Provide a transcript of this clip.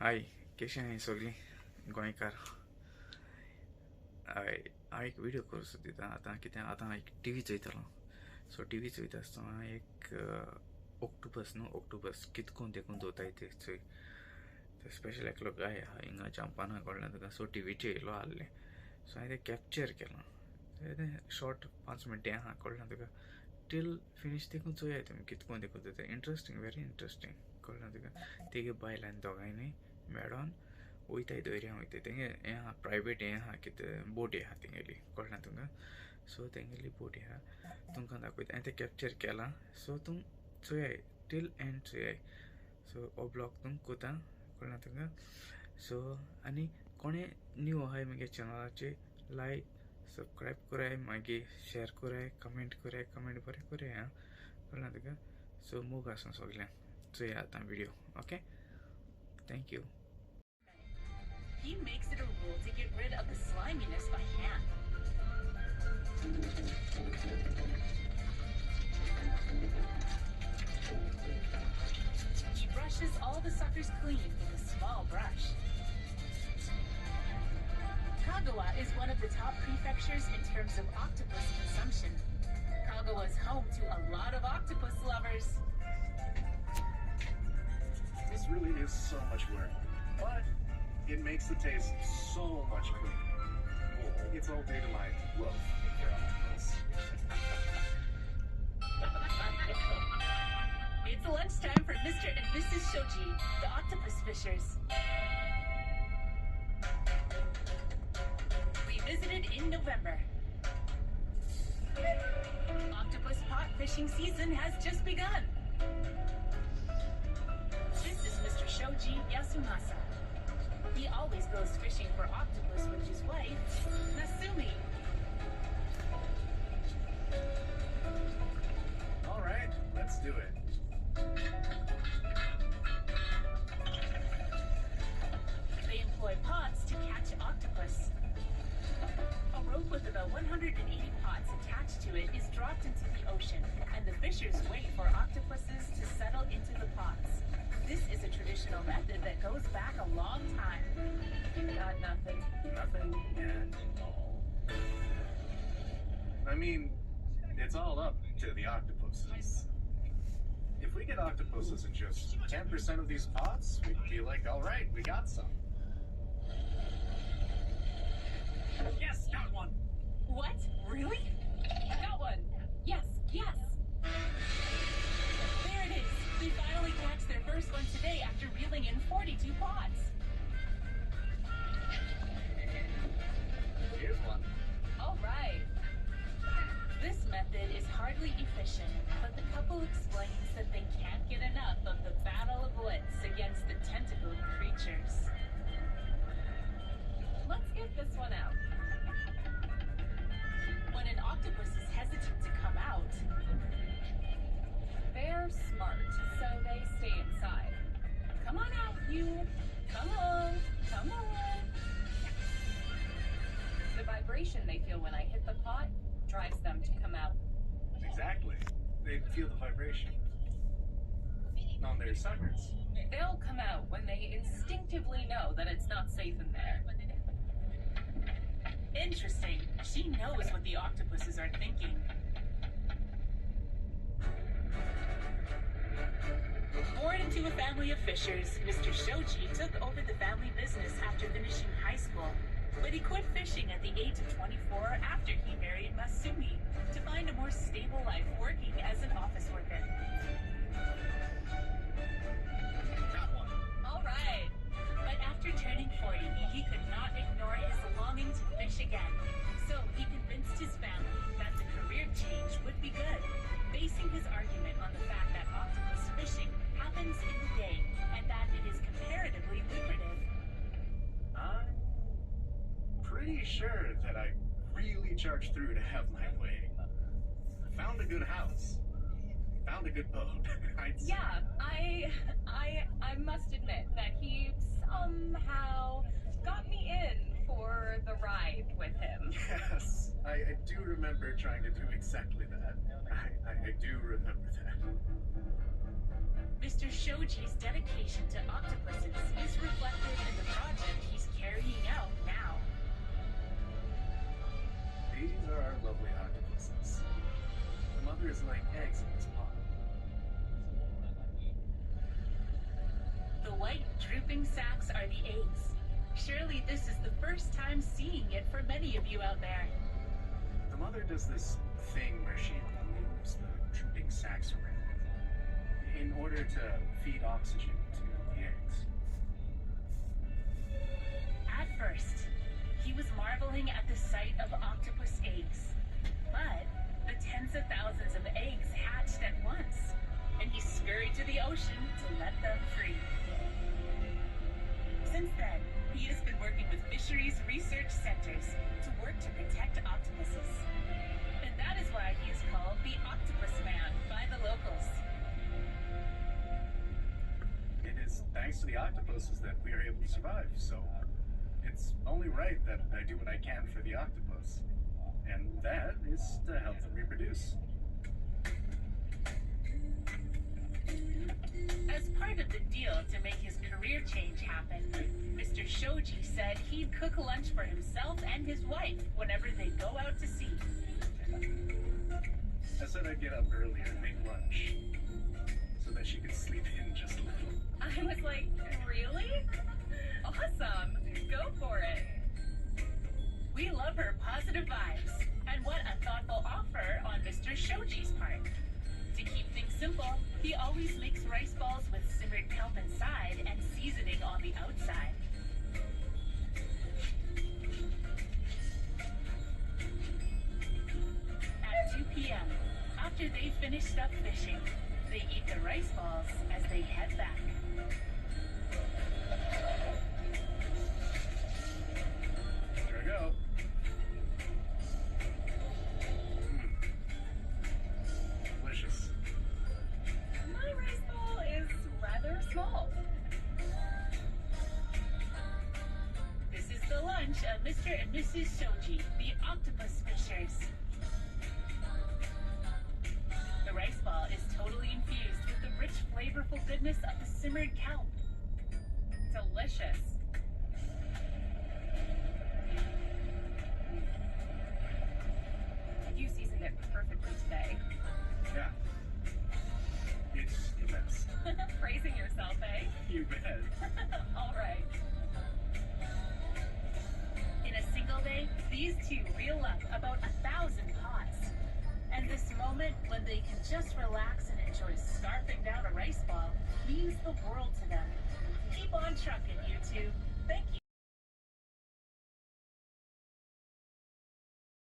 हाय, कशी आहे सगळी गोंयकार? हांव एक व्हिडिओ करूं सोदता आतां कितें आतां एक टीव्ही चोयतालो. सो टीव्ही चोयता आसतना एक ऑक्टोपस न्हू ऑक्टोपस कितकोन देखून दोताय ते चोय. स्पेशल एकलो गाय आहा हिंगा जंपाना कळ्ळें तुका. सो टीव्हीचेर येयलो आहलें. सो हांवें तें कॅप्चर केलां. तें शॉर्ट 5 मिनटां आहा कळ्ळें तुका. टील फिनीश देखून चोया तुमी कितकोन देखून दोताय. इंट्रस्टींग, व्हेरी इंट्रस्टींग कळ्ळें तुका. तिगे बायल आनी दोगांयनी मेळोन वयताय दर्या वयताय. तेंगे हें आहा प्रायवेट हें आहा कितें बोटी आहा तेंगेली कळ्ळें तुका. सो तेंगेली बोटी आहा तुमकां दाखयता. हांवें तें कॅप्चर केलां. सो तुम चोयाय टील एंड चोयाय. सो हो ब्लॉग तुम कोता कळ्ळें तुका. सो आनी कोणें न्यू आहाय म्हगे चॅनलाचेर लायक सब्सक्रायब कोराय, मागीर शेअर कोराय, कमेंट कोराय, कमेंट बरें कोराय आं कळ्ळें तुका. सो मोग आसूं सगल्यांक. चोया आतां video. Okay, thank you. He makes it a rule to get rid of the sliminess by hand. He brushes all the suckers clean with a small brush. Kagawa is one of the top prefectures in terms of octopus consumption. Kagawa is home to a lot of octopus lovers. This really is so much work, but it makes the taste so much cleaner. It's all due to my love for octopus. It's lunchtime for Mr. and Mrs. Shoji, the octopus fishers. We visited in November. Octopus pot fishing season has just begun. This is Mr. Shoji Yasumasa. He always goes fishing for octopus with his wife, Nasumi. All right, let's do it. They employ pots to catch octopus. A rope with about 180 pots attached to it is dropped into the ocean, and the fishers wait for octopuses to settle into the pots. This is a traditional method that goes back a long time. Got nothing. Nothing at all. I mean, it's all up to the octopuses. If we get octopuses in just 10% of these pots, we'd be like, all right, we got some. Yes, got one. What? Really? Got one. Yes, yes. There it is. They finally catch their first one today after reeling in 42 pots. Here's one. All right. This method is hardly efficient, but the couple explains that they can't get enough of the battle of wits against the tentacled creatures. Let's get this one out. When an octopus is hesitant to come out, they're smart, so they stay inside. Come on out, you. Come on. Come on. The vibration they feel when I hit the pot drives them to come out. Exactly. They feel the vibration on their suckers. They'll come out when they instinctively know that it's not safe in there. Interesting. She knows what the octopuses are thinking. Born into a family of fishers, Mr. Shoji took over the family business after finishing high school. But he quit fishing at the age of 24 after he married Masumi to find a more stable life working as an office worker. Got one. All right. But after turning 40, he could not ignore his longing to fish again. So he convinced his family that the career change would be good, basing his argument on the fact that octopus fishing happens in the day and that it is comparatively lucrative. I'm pretty sure that I really charged through to have my way. I found a good house. Found a good boat. Yeah, I must admit that he somehow got me in for the ride with him. Yes, I do remember trying to do exactly that. I do remember that. Mr. Shoji's dedication to octopuses is reflected in the project he's carrying out now. These are our lovely octopuses. The mother is laying eggs in this pot. The white drooping sacs are the eggs. Surely this is the first time seeing it for many of you out there. The mother does this thing where she moves the drooping sacs around in order to feed oxygen to the eggs. At first, he was marveling at the sight of octopus eggs. But the tens of thousands of eggs hatched at once, and he scurried to the ocean to let them free. Since then, he has been working with fisheries research centers to work to protect octopuses. And that is why he is called the Octopus Man by the locals. It is thanks to the octopuses that we are able to survive, so it's only right that I do what I can for the octopus. And that is to help them reproduce. As part of the deal to make his career change happen, Mr. Shoji said he'd cook lunch for himself and his wife whenever they go out to sea. I said I'd get up earlier and make lunch so that she could sleep in just a little. I was like, really? Awesome. Go for it. We love her positive vibes. And what a thoughtful offer on Mr. Shoji's part. To keep things simple, he always makes rice balls with simmered kelp inside and seasoning on the outside. At 2 p.m., after they finished up fishing, they eat the rice balls as they head back. There we go. Delicious. My rice ball is rather small. This is the lunch of Mr. and Mrs. Shoji, the octopus fishers. The rice ball is totally infused with the rich, flavorful goodness of the simmered kelp. Delicious. You seasoned it perfectly today. Yeah. It's immense. Praising yourself, eh? You bet. All right. In a single day, these two reel up about 1,000 pots. And this moment when they can just relax and enjoy scarfing down a rice ball means the world to them. Keep on trucking, you two. Thank you.